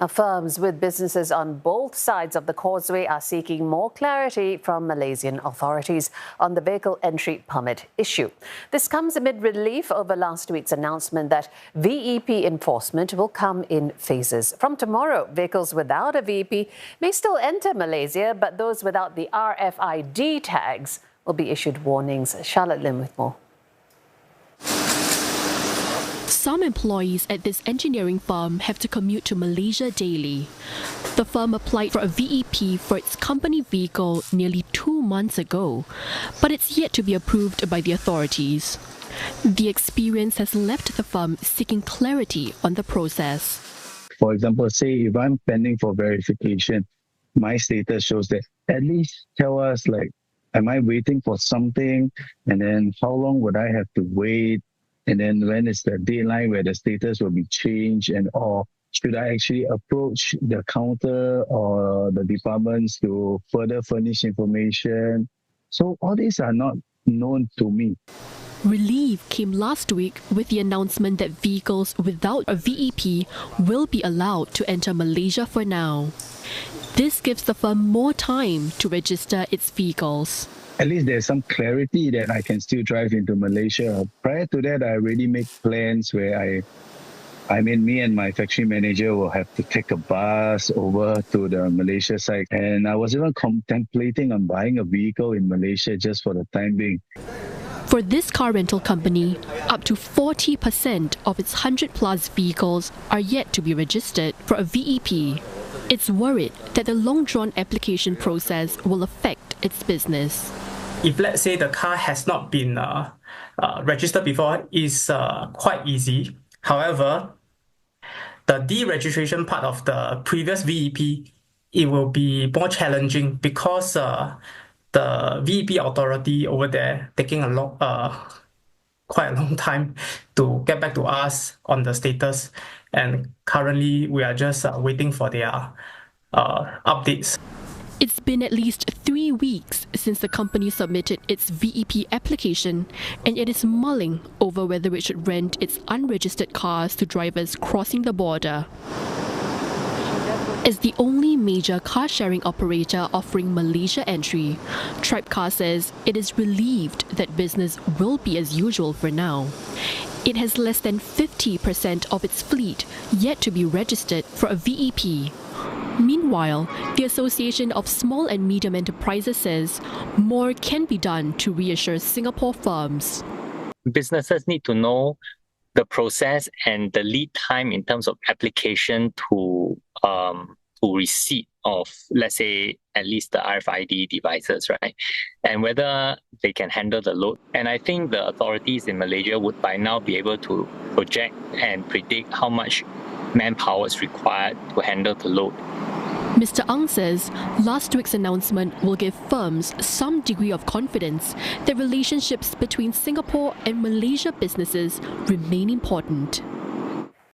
Firms with businesses on both sides of the Causeway are seeking more clarity from Malaysian authorities on the vehicle entry permit issue. This comes amid relief over last week's announcement that VEP enforcement will come in phases. From tomorrow, vehicles without a VEP may still enter Malaysia, but those without the RFID tags will be issued warnings. Charlotte Lim with more. Some employees at this engineering firm have to commute to Malaysia daily. The firm applied for a VEP for its company vehicle nearly 2 months ago, but it's yet to be approved by the authorities. The experience has left the firm seeking clarity on the process. For example, say if I'm pending for verification, my status shows that at least tell us, like, am I waiting for something? And then how long would I have to wait? And then when is the deadline where the status will be changed, and or should I actually approach the counter or the departments to further furnish information? So all these are not known to me. Relief came last week with the announcement that vehicles without a VEP will be allowed to enter Malaysia for now. This gives the firm more time to register its vehicles. At least there's some clarity that I can still drive into Malaysia. Prior to that, I already make plans where me and my factory manager will have to take a bus over to the Malaysia side. And I was even contemplating on buying a vehicle in Malaysia just for the time being. For this car rental company, up to 40% of its 100-plus vehicles are yet to be registered for a VEP. It's worried that the long-drawn application process will affect its business. If let's say the car has not been registered before, it's quite easy. However, the deregistration part of the previous VEP, it will be more challenging because the VEP authority over there taking quite a long time to get back to us on the status, and currently we are just waiting for their updates. It's been at least 3 weeks since the company submitted its VEP application, and it is mulling over whether it should rent its unregistered cars to drivers crossing the border. As the only major car-sharing operator offering Malaysia entry, Tripcar says it is relieved that business will be as usual for now. It has less than 50% of its fleet yet to be registered for a VEP. Meanwhile, the Association of Small and Medium Enterprises says more can be done to reassure Singapore firms. Businesses need to know the process and the lead time in terms of application to receipt of, let's say, at least the RFID devices, right? And whether they can handle the load. And I think the authorities in Malaysia would by now be able to project and predict how much manpower is required to handle the load. Mr. Ang says last week's announcement will give firms some degree of confidence that relationships between Singapore and Malaysia businesses remain important.